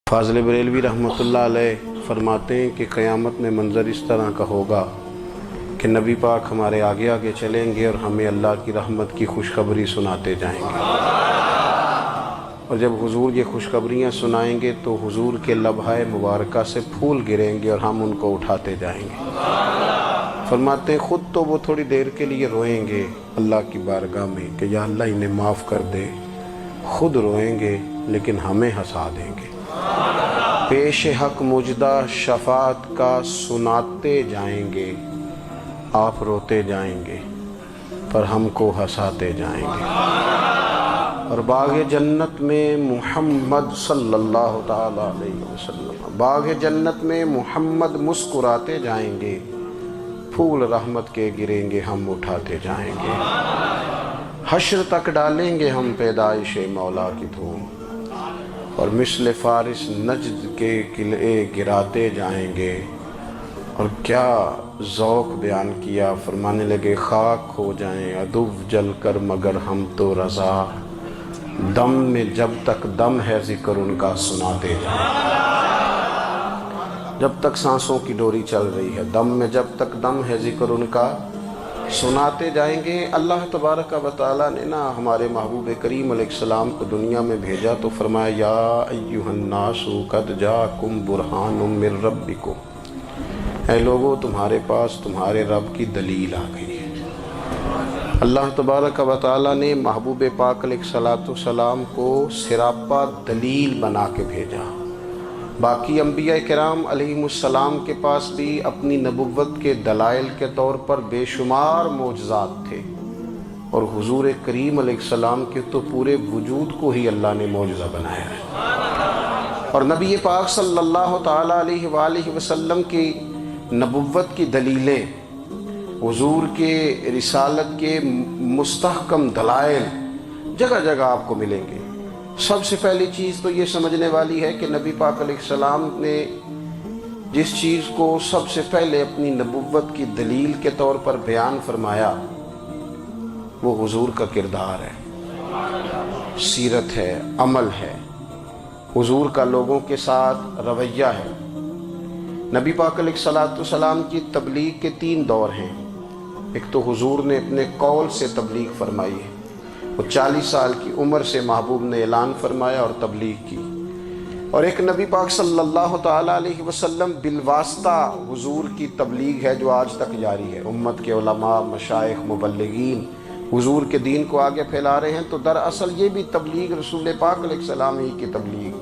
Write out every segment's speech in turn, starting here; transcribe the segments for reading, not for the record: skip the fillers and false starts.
فاضل بریلوی رحمۃ اللہ علیہ فرماتے ہیں کہ قیامت میں منظر اس طرح کا ہوگا کہ نبی پاک ہمارے آگے آگے چلیں گے اور ہمیں اللہ کی رحمت کی خوشخبری سناتے جائیں گے، اور جب حضور یہ خوشخبریاں سنائیں گے تو حضور کے لبھائے مبارکہ سے پھول گریں گے اور ہم ان کو اٹھاتے جائیں گے۔ فرماتے ہیں خود تو وہ تھوڑی دیر کے لیے روئیں گے اللہ کی بارگاہ میں کہ یا اللہ انہیں معاف کر دے، خود روئیں گے لیکن ہمیں ہنسا دیں گے۔ پیش حق مجدہ شفاعت کا سناتے جائیں گے، آپ روتے جائیں گے پر ہم کو ہنساتے جائیں گے۔ اور باغ جنت میں محمد صلی اللہ تعالی علیہ وسلم، باغ جنت میں محمد مسکراتے جائیں گے، پھول رحمت کے گریں گے ہم اٹھاتے جائیں گے۔ حشر تک ڈالیں گے ہم پیدائش مولا کی دھوم، اور مثل فارس نجد کے قلعے گراتے جائیں گے۔ اور کیا ذوق بیان کیا، فرمانے لگے خاک ہو جائیں عدو جل کر مگر ہم تو رضا، دم میں جب تک دم ہے ذکر ان کا سناتے جائیں گے۔ جب تک سانسوں کی ڈوری چل رہی ہے، دم میں جب تک دم ہے ذکر ان کا سناتے جائیں گے۔ اللہ تبارک و تعالیٰ نے ہمارے محبوب کریم علیہ السلام کو دنیا میں بھیجا تو فرمایا یا ایھا الناس قد جاءکم برہان من ربکم، اے لوگو تمہارے پاس تمہارے رب کی دلیل آ گئی ہے۔ اللہ تبارک و تعالیٰ نے محبوب پاک علیہ السلام کو سراپا دلیل بنا کے بھیجا۔ باقی انبیاء کرام علیہم السلام کے پاس بھی اپنی نبوت کے دلائل کے طور پر بے شمار معجزات تھے، اور حضور کریم علیہ السلام کے تو پورے وجود کو ہی اللہ نے معجزہ بنایا ہے۔ اور نبی پاک صلی اللہ تعالیٰ علیہ وآلہ وسلم کی نبوت کی دلیلیں، حضور کے رسالت کے مستحکم دلائل جگہ جگہ آپ کو ملیں گے۔ سب سے پہلی چیز تو یہ سمجھنے والی ہے کہ نبی پاک علیہ السلام نے جس چیز کو سب سے پہلے اپنی نبوت کی دلیل کے طور پر بیان فرمایا وہ حضور کا کردار ہے، سیرت ہے، عمل ہے، حضور کا لوگوں کے ساتھ رویہ ہے۔ نبی پاک علیہ السلام کی تبلیغ کے 3 دور ہیں۔ ایک تو حضور نے اپنے قول سے تبلیغ فرمائی ہے، وہ 40 سال کی عمر سے محبوب نے اعلان فرمایا اور تبلیغ کی۔ اور ایک نبی پاک صلی اللہ تعالیٰ علیہ وسلم بالواسطہ حضور کی تبلیغ ہے جو آج تک جاری ہے۔ امت کے علماء، مشائخ، مبلغین حضور کے دین کو آگے پھیلا رہے ہیں، تو دراصل یہ بھی تبلیغ رسول پاک علیہ السلام ہی کی تبلیغ۔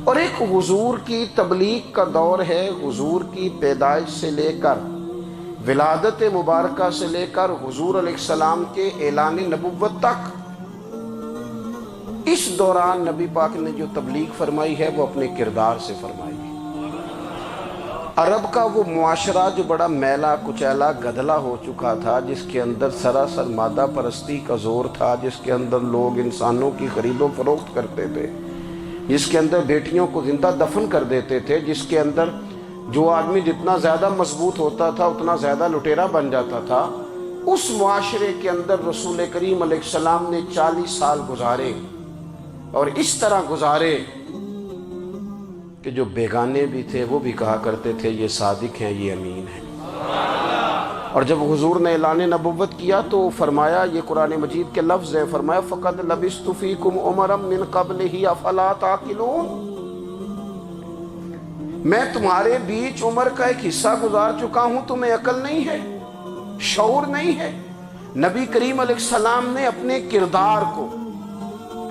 اور ایک حضور کی تبلیغ کا دور ہے، حضور کی پیدائش سے لے کر ولادت مبارکہ سے لے کر حضور علیہ السلام کے اعلان نبوت تک۔ اس دوران نبی پاک نے جو تبلیغ فرمائی ہے وہ اپنے کردار سے فرمائی ہے۔ عرب کا وہ معاشرہ جو بڑا میلا کچیلا گدلا ہو چکا تھا، جس کے اندر سراسر مادہ پرستی کا زور تھا، جس کے اندر لوگ انسانوں کی خرید و فروخت کرتے تھے، جس کے اندر بیٹیوں کو زندہ دفن کر دیتے تھے، جس کے اندر جو آدمی جتنا زیادہ مضبوط ہوتا تھا اتنا زیادہ لٹیرا بن جاتا تھا، اس معاشرے کے اندر رسول کریم علیہ السلام نے 40 سال گزارے، اور اس طرح گزارے کہ جو بیگانے بھی تھے وہ بھی کہا کرتے تھے یہ صادق ہیں، یہ امین ہیں۔ اور جب حضور نے اعلان نبوت کیا تو فرمایا، یہ قرآن مجید کے لفظ ہے، فرمایا فَقَدْ لَبِثْتُ فِيكُمْ عُمَرًا مِّن قَبْلِهِ أَفَلَا تَعْقِلُونَ، میں تمہارے بیچ عمر کا ایک حصہ گزار چکا ہوں، تمہیں عقل نہیں ہے، شعور نہیں ہے۔ نبی کریم علیہ السلام نے اپنے کردار کو،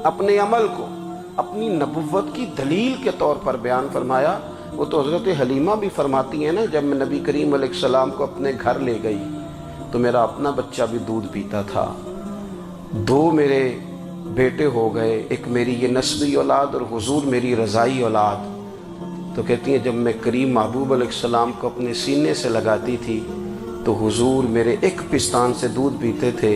اپنے عمل کو اپنی نبوت کی دلیل کے طور پر بیان فرمایا۔ وہ تو حضرت حلیمہ بھی فرماتی ہیں نا، جب میں نبی کریم علیہ السلام کو اپنے گھر لے گئی تو میرا اپنا بچہ بھی دودھ پیتا تھا، 2 میرے بیٹے ہو گئے، ایک میری یہ نسبی اولاد اور حضور میری رضائی اولاد۔ تو کہتی ہیں جب میں کریم محبوب علیہ السلام کو اپنے سینے سے لگاتی تھی تو حضور میرے ایک پستان سے دودھ پیتے تھے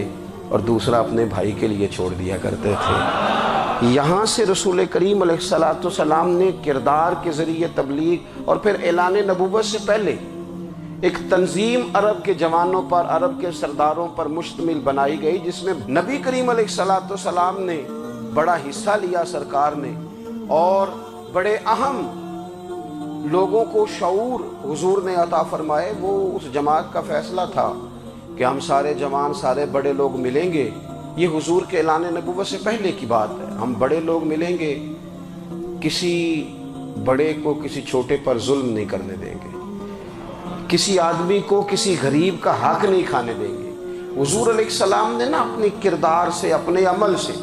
اور دوسرا اپنے بھائی کے لیے چھوڑ دیا کرتے تھے۔ یہاں سے رسول کریم علیہ السلام نے کردار کے ذریعے تبلیغ، اور پھر اعلان نبوت سے پہلے ایک تنظیم عرب کے جوانوں پر، عرب کے سرداروں پر مشتمل بنائی گئی، جس میں نبی کریم علیہ السلام نے بڑا حصہ لیا سرکار نے، اور بڑے اہم لوگوں کو شعور حضور نے عطا فرمائے، وہ اس جماعت کا فیصلہ تھا کہ ہم سارے جوان، سارے بڑے لوگ ملیں گے۔ یہ حضور کے اعلان نبوت سے پہلے کی بات ہے۔ ہم بڑے لوگ ملیں گے، کسی بڑے کو کسی چھوٹے پر ظلم نہیں کرنے دیں گے، کسی آدمی کو کسی غریب کا حق نہیں کھانے دیں گے۔ حضور علیہ السلام نے نا اپنے کردار سے، اپنے عمل سے،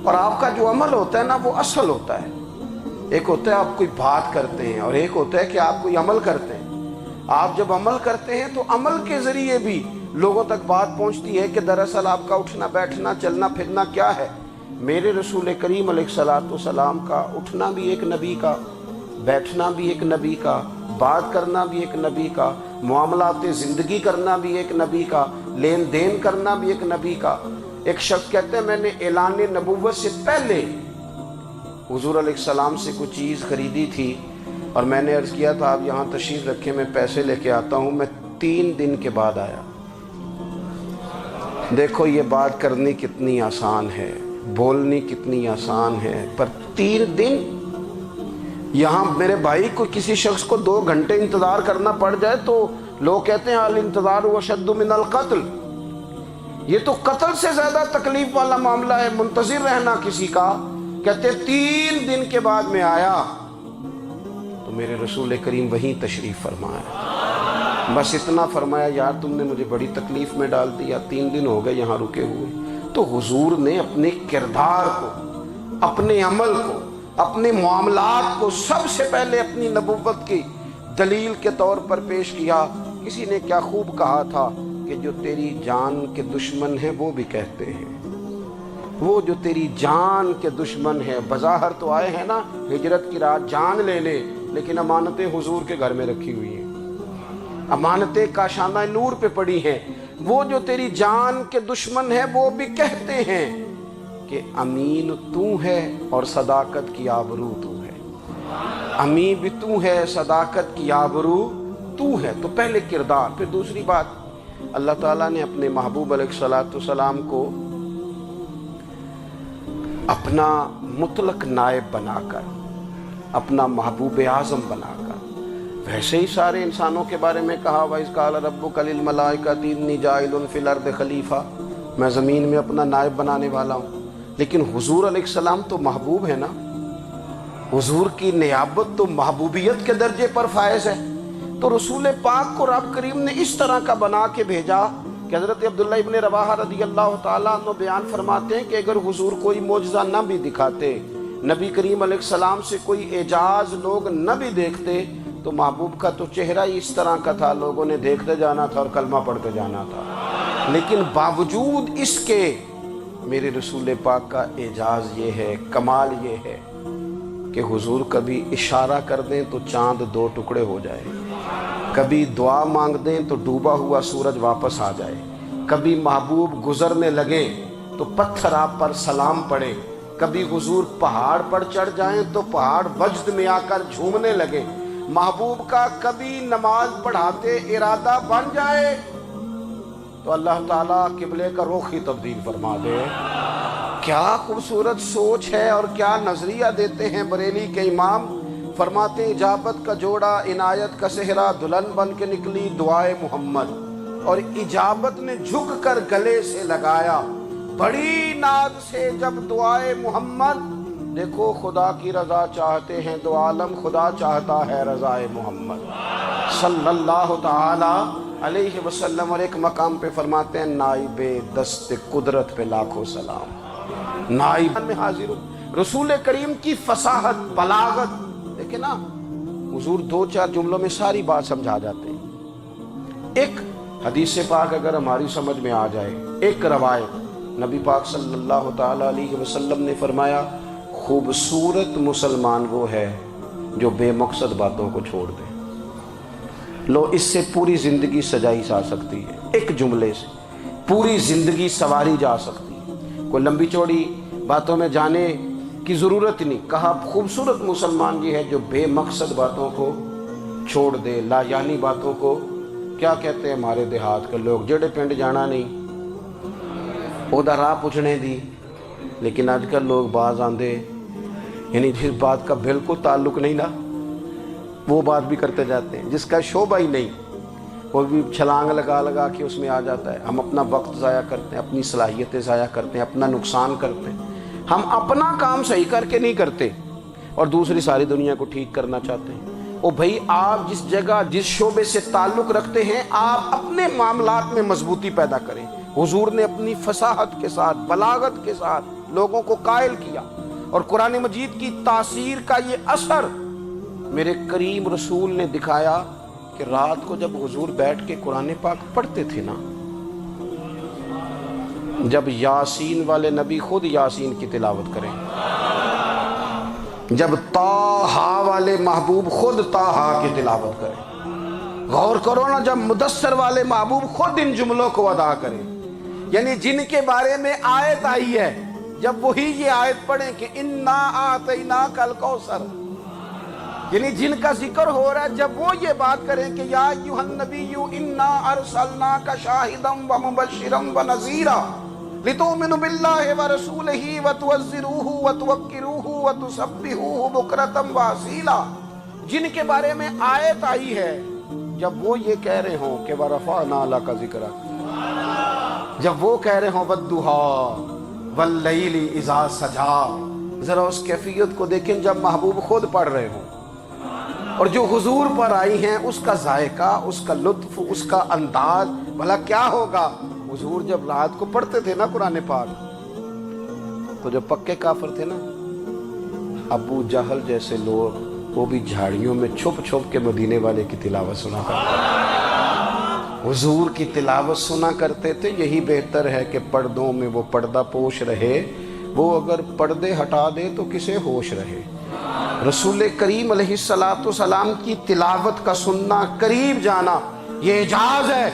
اور آپ کا جو عمل ہوتا ہے نا وہ اصل ہوتا ہے۔ ایک ہوتا ہے آپ کوئی بات کرتے ہیں اور ایک ہوتا ہے کہ آپ کوئی عمل کرتے ہیں۔ آپ جب عمل کرتے ہیں تو عمل کے ذریعے بھی لوگوں تک بات پہنچتی ہے کہ دراصل آپ کا اٹھنا بیٹھنا چلنا پھرنا کیا ہے۔ میرے رسول کریم علیہ السلام کا اٹھنا بھی ایک نبی کا، بیٹھنا بھی ایک نبی کا، بات کرنا بھی ایک نبی کا، معاملات زندگی کرنا بھی ایک نبی کا، لین دین کرنا بھی ایک نبی کا۔ ایک شخص کہتے ہیں میں نے اعلان نبوت سے پہلے حضور علیہ السلام سے کوئی چیز خریدی تھی اور میں نے عرض کیا تھا آپ یہاں تشریف رکھیں، میں پیسے لے کے آتا ہوں۔ میں 3 دن کے بعد آیا۔ دیکھو یہ بات کرنی کتنی آسان ہے، بولنی کتنی آسان ہے، پر 3 دن یہاں میرے بھائی کو کسی شخص کو 2 گھنٹے انتظار کرنا پڑ جائے تو لوگ کہتے ہیں الانتظار اشد من القتل، یہ تو قتل سے زیادہ تکلیف والا معاملہ ہے منتظر رہنا کسی کا۔ کہتے 3 دن کے بعد میں آیا تو میرے رسول کریم وہیں تشریف فرمایا۔ بس اتنا فرمایا یار تم نے مجھے بڑی تکلیف میں ڈال دیا، 3 دن ہو گئے یہاں رکے ہوئے۔ تو حضور نے اپنے کردار کو، اپنے عمل کو، اپنے معاملات کو سب سے پہلے اپنی نبوت کی دلیل کے طور پر پیش کیا۔ کسی نے کیا خوب کہا تھا کہ جو تیری جان کے دشمن ہیں وہ بھی کہتے ہیں، وہ جو تیری جان کے دشمن ہیں، بظاہر تو آئے ہیں نا ہجرت کی رات جان لینے، لیکن امانتیں حضور کے گھر میں رکھی ہوئی ہیں، امانتیں کاشانہ نور پہ پڑی ہیں۔ وہ جو تیری جان کے دشمن ہیں وہ بھی کہتے ہیں کہ امین تو ہے اور صداقت کی آبرو تو ہے، امین بھی تو ہے، صداقت کی آبرو تو ہے۔ تو پہلے کردار، پھر دوسری بات، اللہ تعالیٰ نے اپنے محبوب علیہ السلام کو اپنا مطلق نائب بنا کر، اپنا محبوب اعظم بنا کر، ویسے ہی سارے انسانوں کے بارے میں کہا وَإِذْ قَالَ رَبُّكَ لِلْمَلَائِكَةِ إِنِّي جَاعِلٌ فِي الْأَرْضِ خلیفہ، میں زمین میں اپنا نائب بنانے والا ہوں۔ لیکن حضور علیہ السلام تو محبوب ہے نا، حضور کی نیابت تو محبوبیت کے درجے پر فائز ہے۔ تو رسول پاک کو رب کریم نے اس طرح کا بنا کے بھیجا کہ حضرت عبداللہ ابن رواحہ رضی اللہ تعالیٰ عنہ بیان فرماتے ہیں کہ اگر حضور کوئی معجزہ نہ بھی دکھاتے، نبی کریم علیہ السلام سے کوئی اعجاز لوگ نہ بھی دیکھتے، تو محبوب کا تو چہرہ ہی اس طرح کا تھا، لوگوں نے دیکھتے جانا تھا اور کلمہ پڑھتے جانا تھا۔ لیکن باوجود اس کے میرے رسول پاک کا اعجاز یہ ہے، کمال یہ ہے کہ حضور کبھی اشارہ کر دیں تو چاند 2 ٹکڑے ہو جائے، کبھی دعا مانگ دیں تو ڈوبا ہوا سورج واپس آ جائے، کبھی محبوب گزرنے لگے تو پتھر آپ پر سلام پڑے، کبھی حضور پہاڑ پر چڑھ جائیں تو پہاڑ وجد میں آ کر جھومنے لگے، محبوب کا کبھی نماز پڑھاتے ارادہ بن جائے تو اللہ تعالیٰ قبلے کا رخ ہی تبدیل فرما دے۔ کیا خوبصورت سوچ ہے اور کیا نظریہ دیتے ہیں بریلی کے امام۔ فرماتے ہیں اجابت کا جوڑا عنایت کا صحرا، دلہن بن کے نکلی دعائے محمد، اور اجابت نے جھک کر گلے سے لگایا بڑی ناز سے جب دعائے محمد۔ دیکھو خدا کی رضا چاہتے ہیں تو عالم خدا چاہتا ہے رضائے محمد صلی اللہ تعالی علیہ وسلم۔ اور ایک مقام پہ فرماتے ہیں نائب دست قدرت پہ لاکھوں سلام، نائب میں حاضر ہوں۔ رسول کریم کی فصاحت، بلاغت دیکھیں نا، حضور 2-4 جملوں میں ساری بات سمجھا جاتے ہیں۔ ایک حدیث پاک اگر ہماری سمجھ میں آ جائے، ایک روایت، نبی پاک صلی اللہ تعالیٰ علیہ وسلم نے فرمایا خوبصورت مسلمان وہ ہے جو بے مقصد باتوں کو چھوڑ دے۔ لو اس سے پوری زندگی سجائی جا سکتی ہے، ایک جملے سے پوری زندگی سواری جا سکتی ہے، کوئی لمبی چوڑی باتوں میں جانے کی ضرورت نہیں۔ کہا خوبصورت مسلمان یہ ہے جو بے مقصد باتوں کو چھوڑ دے، لا یعنی باتوں کو، کیا کہتے ہیں ہمارے دیہات کے لوگ، جڑے پنڈ جانا نہیں، اودا راہ پوچھنے دی۔ لیکن آج کل لوگ باز آندے یعنی جس بات کا بالکل تعلق نہیں نا وہ بات بھی کرتے جاتے ہیں، جس کا شعبہ ہی نہیں وہ بھی چھلانگ لگا لگا کے اس میں آ جاتا ہے۔ ہم اپنا وقت ضائع کرتے ہیں، اپنی صلاحیتیں ضائع کرتے ہیں، اپنا نقصان کرتے ہیں۔ ہم اپنا کام صحیح کر کے نہیں کرتے اور دوسری ساری دنیا کو ٹھیک کرنا چاہتے ہیں۔ او بھائی، آپ جس جگہ جس شعبے سے تعلق رکھتے ہیں آپ اپنے معاملات میں مضبوطی پیدا کریں۔ حضور نے اپنی فصاحت کے ساتھ، بلاغت کے ساتھ لوگوں کو قائل کیا، اور قرآن مجید کی تاثیر کا یہ اثر میرے کریم رسول نے دکھایا کہ رات کو جب حضور بیٹھ کے قرآن پاک پڑھتے تھے نا، جب یاسین والے نبی خود یاسین کی تلاوت کریں، جب طٰہٰ والے محبوب خود طٰہٰ کی تلاوت کریں، غور کرو نا، جب مدثر والے محبوب خود ان جملوں کو ادا کریں، یعنی جن کے بارے میں آیت آئی ہے جب وہی یہ آیت پڑھیں کہ اِنَّا أَعْطَيْنَاكَ الْكَوْثَرَ، یعنی جن کا ذکر ہو رہا ہے جب وہ یہ بات کریں کہ یا ایھا النبی انا ارسلناک شاہدا ومبشرا ونذیرا لتؤمنوا باللہ ورسولہ وتعزروہ وتوقروہ وتسبحوہ بکرۃ واصیلا، جن کے بارے میں آیت آئی ہے جب وہ یہ کہہ رہے ہوں کہ ورفعنا لک ذکرک، جب وہ کہہ رہے ہوں والضحیٰ واللیل اذا سجی، ذرا اس کیفیت کو دیکھیں جب محبوب خود پڑھ رہے ہوں، اور جو حضور پر آئی ہیں اس کا ذائقہ، اس کا لطف، اس کا انداز بھلا کیا ہوگا۔ حضور جب رات کو پڑھتے تھے نا قرآن پاک تو جو پکے کافر تھے نا، ابو جہل جیسے لوگ، وہ بھی جھاڑیوں میں چھپ چھپ کے مدینے والے کی تلاوت سنا کرتے تھے، حضور کی تلاوت سنا کرتے تھے۔ یہی بہتر ہے کہ پردوں میں وہ پردہ پوش رہے، وہ اگر پردے ہٹا دے تو کسے ہوش رہے۔ رسول کریم علیہ السلام کی تلاوت کا سننا، قریب جانا، یہ اعجاز ہے۔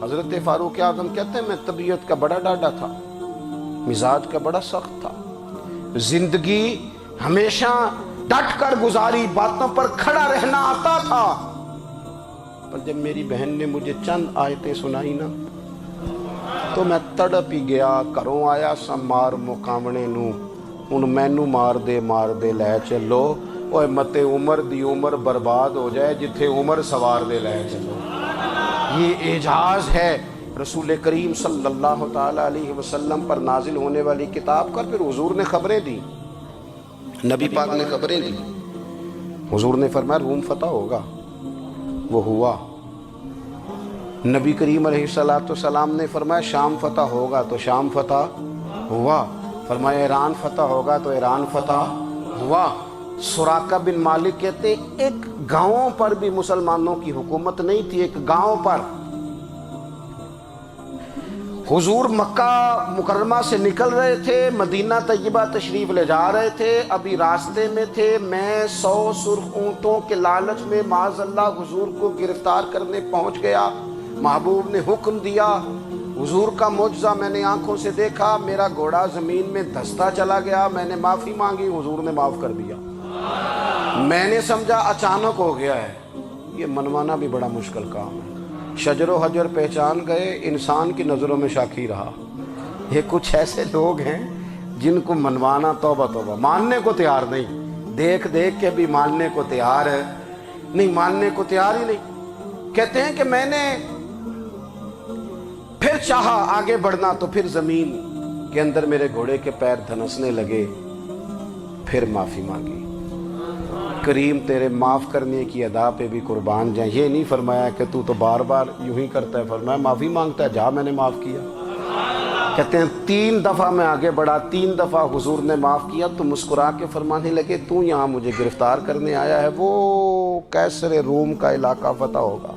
حضرت فاروق اعظم کہتے ہیں میں طبیعت کا بڑا ڈاڈا تھا، مزاج کا بڑا سخت تھا، زندگی ہمیشہ ڈٹ کر گزاری، باتوں پر کھڑا رہنا آتا تھا، پر جب میری بہن نے مجھے چند آیتیں سنائی نا تو میں تڑپ ہی گیا۔ کروں آیا سا مار مقامنے نو، ان مینو مار دے لے چلو، اوے متے عمر دی عمر برباد ہو جائے جتھے عمر سوار دے لے چلو۔ یہ اعجاز ہے رسول کریم صلی اللہ تعالیٰ علیہ وسلم پر نازل ہونے والی کتاب کا۔ پھر حضور نے خبریں دی، نبی پاک نے خبریں دی، حضور نے فرمایا روم فتح ہوگا، وہ ہوا۔ نبی کریم علیہ السلام نے فرمایا شام فتح ہوگا، تو شام فتح ہوا۔ فرمایا ایران فتح ہوگا، تو ایران فتح ہوا۔ سراقہ بن مالک کہتے ایک گاؤں پر بھی مسلمانوں کی حکومت نہیں تھی، ایک گاؤں پر۔ حضور مکہ مکرمہ سے نکل رہے تھے، مدینہ طیبہ تشریف لے جا رہے تھے، ابھی راستے میں تھے، میں 100 سرخ اونٹوں کے لالچ میں معاذ اللہ حضور کو گرفتار کرنے پہنچ گیا۔ محبوب نے حکم دیا، حضور کا معجزہ میں نے آنکھوں سے دیکھا، میرا گھوڑا زمین میں دھستا چلا گیا، میں نے معافی مانگی، حضور نے معاف کر دیا۔ میں نے سمجھا اچانک ہو گیا ہے، یہ منوانا بھی بڑا مشکل کام ہے۔ شجر و حجر پہچان گئے، انسان کی نظروں میں شاکی رہا۔ یہ کچھ ایسے لوگ ہیں جن کو منوانا توبہ توبہ، ماننے کو تیار نہیں، دیکھ دیکھ کے بھی ماننے کو تیار ہے نہیں، ماننے کو تیار ہی نہیں۔ کہتے ہیں کہ میں نے پھر چاہا آگے بڑھنا تو پھر زمین کے اندر میرے گھوڑے کے پیر دھنسنے لگے، پھر معافی مانگی۔ کریم تیرے معاف کرنے کی ادا پہ بھی قربان جائیں۔ یہ نہیں فرمایا کہ تو بار بار یوں ہی کرتا ہے، فرمایا معافی مانگتا ہے، جا میں نے معاف کیا۔ کہتے ہیں 3 دفعہ میں آگے بڑھا، 3 دفعہ حضور نے معاف کیا تو مسکرا کے فرمانے لگے تو یہاں مجھے گرفتار کرنے آیا ہے، وہ کیسر روم کا علاقہ فتح ہوگا۔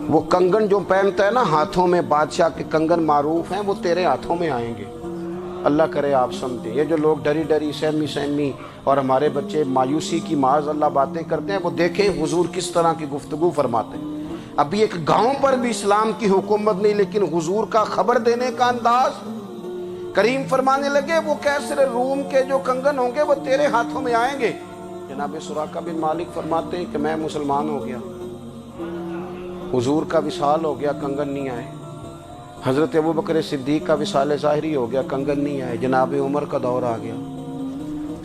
وہ کنگن جو پہنتا ہے نا ہاتھوں میں، بادشاہ کے کنگن معروف ہیں، وہ تیرے ہاتھوں میں آئیں گے۔ اللہ کرے آپ سمجھیں، یہ جو لوگ ڈری ڈری سہمی اور ہمارے بچے مایوسی کی معاذ اللہ باتیں کرتے ہیں، وہ دیکھیں حضور کس طرح کی گفتگو فرماتے ہیں۔ ابھی ایک گاؤں پر بھی اسلام کی حکومت نہیں، لیکن حضور کا خبر دینے کا انداز۔ کریم فرمانے لگے وہ کیسر روم کے جو کنگن ہوں گے وہ تیرے ہاتھوں میں آئیں گے۔ جناب سراقہ بن مالک فرماتے ہیں کہ میں مسلمان ہو گیا، حضور کا وصال ہو گیا، کنگن نہیں آئے۔ حضرت ابوبکر صدیق کا وصال ظاہری ہو گیا، کنگن نہیں آئے۔ جناب عمر کا دور آ گیا،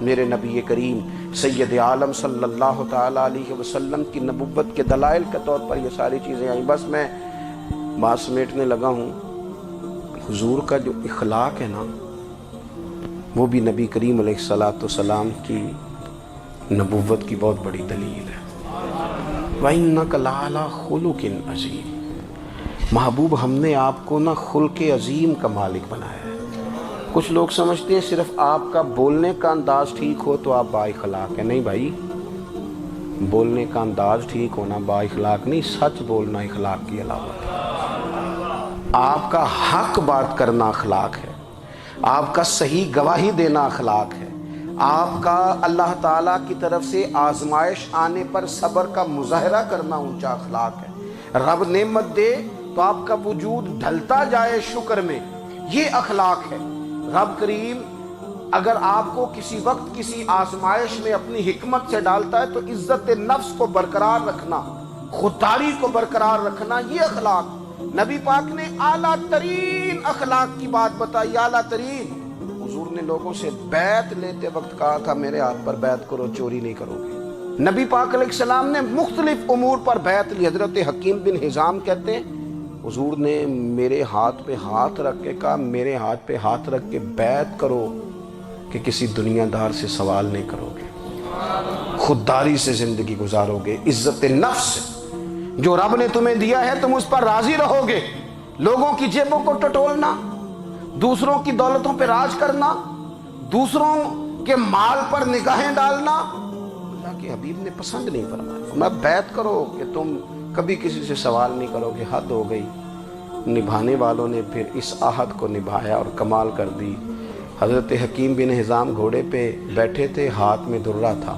میرے نبی کریم سید عالم صلی اللہ تعالیٰ علیہ وسلم کی نبوت کے دلائل کے طور پر یہ ساری چیزیں آئیں۔ بس میں بات سمیٹنے لگا ہوں۔ حضور کا جو اخلاق ہے نا، وہ بھی نبی کریم علیہ السلام کی نبوت کی بہت بڑی دلیل ہے۔ وَإِنَّكَ لَعَلَىٰ خُلُقٍ عَظِيمٍ، محبوب ہم نے آپ کو نا خلق عظیم کا مالک بنایا ہے۔ کچھ لوگ سمجھتے ہیں صرف آپ کا بولنے کا انداز ٹھیک ہو تو آپ با اخلاق ہیں۔ نہیں بھائی، بولنے کا انداز ٹھیک ہونا با اخلاق نہیں، سچ بولنا اخلاق کی علامت ہے۔ آپ کا حق بات کرنا اخلاق ہے، آپ کا صحیح گواہی دینا اخلاق ہے، آپ کا اللہ تعالیٰ کی طرف سے آزمائش آنے پر صبر کا مظاہرہ کرنا اونچا اخلاق ہے۔ رب نعمت دے تو آپ کا وجود ڈھلتا جائے شکر میں، یہ اخلاق ہے۔ رب کریم اگر آپ کو کسی وقت کسی آزمائش میں اپنی حکمت سے ڈالتا ہے تو عزت نفس کو برقرار رکھنا، خودداری کو برقرار رکھنا، یہ اخلاق۔ نبی پاک نے اعلیٰ ترین اخلاق کی بات بتائی، اعلیٰ ترین۔ حضور نے لوگوں سے بیعت لیتے وقت کہا تھا میرے ہاتھ پر بیعت کرو، چوری نہیں کرو گے۔ نبی پاک علیہ السلام نے مختلف امور پر بیعت لی۔ حضرت حکیم بن حزام کہتے ہیں حضور نے میرے ہاتھ پہ ہاتھ رکھ کے کہا میرے ہاتھ پہ ہاتھ رکھ کے بیعت کرو کہ کسی دنیا دار سے سوال نہیں کرو گے، خودداری سے زندگی گزارو گے، عزت نفس جو رب نے تمہیں دیا ہے تم اس پر راضی رہو گے۔ لوگوں کی جیبوں کو ٹٹولنا، دوسروں کی دولتوں پہ راج کرنا، دوسروں کے مال پر نگاہیں ڈالنا اللہ کے حبیب نے پسند نہیں فرمایا۔ میں بیعت کرو کہ تم کبھی کسی سے سوال نہیں کرو گے، حد ہو گئی۔ نبھانے والوں نے پھر اس عہد کو نبھایا اور کمال کر دی۔ حضرت حکیم بن حزام گھوڑے پہ بیٹھے تھے، ہاتھ میں درہ تھا،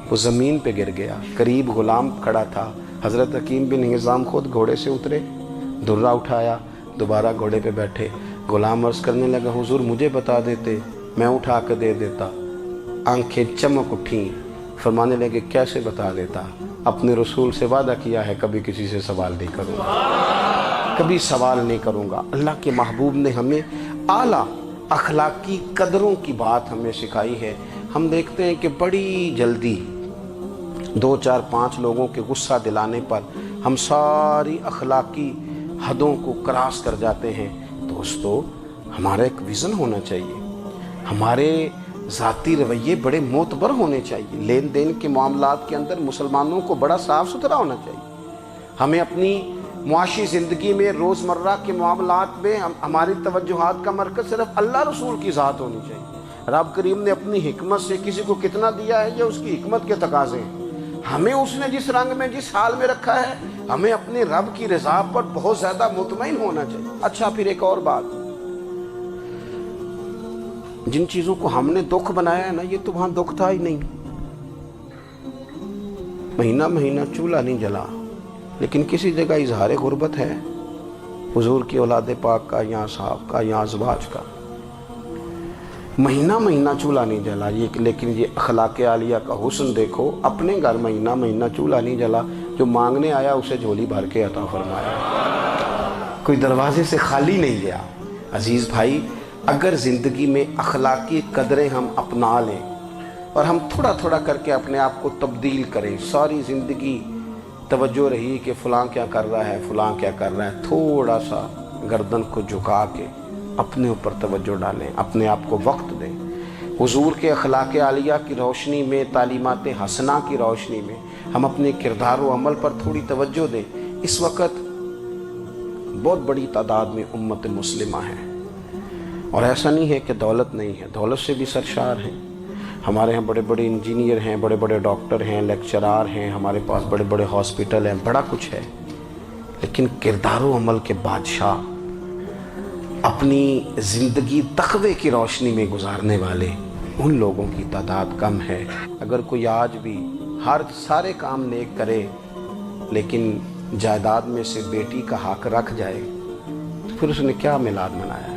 وہ زمین پہ گر گیا، قریب غلام کھڑا تھا۔ حضرت حکیم بن حزام خود گھوڑے سے اترے، درہ اٹھایا، دوبارہ گھوڑے پہ بیٹھے۔ غلام عرض کرنے لگا حضور مجھے بتا دیتے میں اٹھا کے دے دیتا۔ آنکھیں چمک اٹھیں، فرمانے لگے کیسے بتا دیتا؟ اپنے رسول سے وعدہ کیا ہے کبھی کسی سے سوال نہیں کروں گا، کبھی سوال نہیں کروں گا۔ اللہ کے محبوب نے ہمیں اعلیٰ اخلاقی قدروں کی بات ہمیں سکھائی ہے۔ ہم دیکھتے ہیں کہ بڑی جلدی 2 4 5 لوگوں کے غصہ دلانے پر ہم ساری اخلاقی حدوں کو کراس کر جاتے ہیں۔ دوستو ہمارا ایک ویژن ہونا چاہیے، ہمارے ذاتی رویے بڑے معتبر ہونے چاہیے۔ لین دین کے معاملات کے اندر مسلمانوں کو بڑا صاف ستھرا ہونا چاہیے۔ ہمیں اپنی معاشی زندگی میں روزمرہ کے معاملات میں ہماری توجہات کا مرکز صرف اللہ رسول کی ذات ہونی چاہیے۔ رب کریم نے اپنی حکمت سے کسی کو کتنا دیا ہے یہ اس کی حکمت کے تقاضے ہیں۔ ہمیں اس نے جس رنگ میں جس حال میں رکھا ہے ہمیں اپنے رب کی رضا پر بہت زیادہ مطمئن ہونا چاہیے۔ اچھا پھر ایک اور بات، جن چیزوں کو ہم نے دکھ بنایا ہے نا یہ تو وہاں دکھ تھا ہی نہیں۔ مہینہ مہینہ چولہا نہیں جلا، لیکن کسی جگہ اظہار غربت ہے حضور کی اولاد پاک کا یا صاحب کا یا ازواج کا۔ مہینہ مہینہ چولہا نہیں جلا، لیکن یہ اخلاق عالیہ کا حسن دیکھو۔ اپنے گھر مہینہ مہینہ چولہا نہیں جلا، جو مانگنے آیا اسے جھولی بھر کے عطا فرمایا، کوئی دروازے سے خالی نہیں گیا۔ عزیز بھائی، اگر زندگی میں اخلاقی قدریں ہم اپنا لیں اور ہم تھوڑا تھوڑا کر کے اپنے آپ کو تبدیل کریں، ساری زندگی توجہ رہی کہ فلاں کیا کر رہا ہے فلاں کیا کر رہا ہے، تھوڑا سا گردن کو جھکا کے اپنے اوپر توجہ ڈالیں، اپنے آپ کو وقت دیں، حضور کے اخلاق عالیہ کی روشنی میں، تعلیمات حسنہ کی روشنی میں ہم اپنے کردار و عمل پر تھوڑی توجہ دیں۔ اس وقت بہت بڑی تعداد میں امت مسلمہ ہے، اور ایسا نہیں ہے کہ دولت نہیں ہے، دولت سے بھی سرشار ہیں۔ ہمارے ہاں بڑے بڑے انجینئر ہیں، بڑے بڑے ڈاکٹر ہیں، لیکچرار ہیں، ہمارے پاس بڑے بڑے ہاسپٹل ہیں، بڑا کچھ ہے، لیکن کردار و عمل کے بادشاہ، اپنی زندگی تقوی کی روشنی میں گزارنے والے، ان لوگوں کی تعداد کم ہے۔ اگر کوئی آج بھی سارے کام نیک کرے لیکن جائیداد میں سے بیٹی کا حق رکھ جائے تو پھر اس نے کیا میلاد منایا؟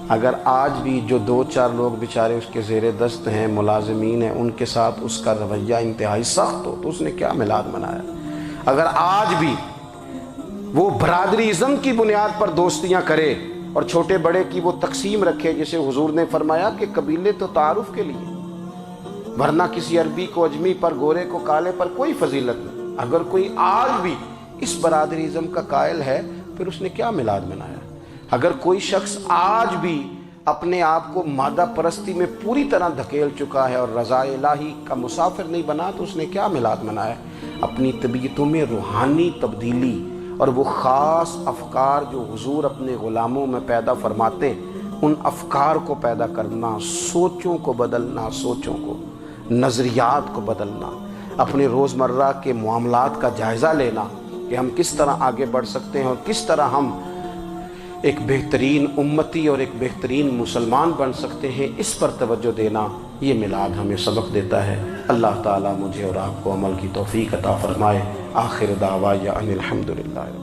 اگر آج بھی جو 2 4 لوگ بیچارے اس کے زیر دست ہیں، ملازمین ہیں، ان کے ساتھ اس کا رویہ انتہائی سخت ہو تو اس نے کیا میلاد منایا؟ اگر آج بھی وہ برادری ازم کی بنیاد پر دوستیاں کرے اور چھوٹے بڑے کی وہ تقسیم رکھے، جسے حضور نے فرمایا کہ قبیلے تو تعارف کے لیے، ورنہ کسی عربی کو اجمی پر، گورے کو کالے پر کوئی فضیلت نہیں۔ اگر کوئی آج بھی اس برادری ازم کا قائل ہے پھر اس نے کیا میلاد منایا؟ اگر کوئی شخص آج بھی اپنے آپ کو مادہ پرستی میں پوری طرح دھکیل چکا ہے اور رضا الہی کا مسافر نہیں بنا تو اس نے کیا میلاد منایا؟ اپنی طبیعتوں میں روحانی تبدیلی اور وہ خاص افکار جو حضور اپنے غلاموں میں پیدا فرماتے، ان افکار کو پیدا کرنا، سوچوں کو بدلنا، سوچوں کو، نظریات کو بدلنا، اپنے روزمرہ کے معاملات کا جائزہ لینا کہ ہم کس طرح آگے بڑھ سکتے ہیں اور کس طرح ہم ایک بہترین امتی اور ایک بہترین مسلمان بن سکتے ہیں، اس پر توجہ دینا یہ میلاد ہمیں سبق دیتا ہے۔ اللہ تعالیٰ مجھے اور آپ کو عمل کی توفیق عطا فرمائے۔ آخر دعوایا ان الحمدللہ۔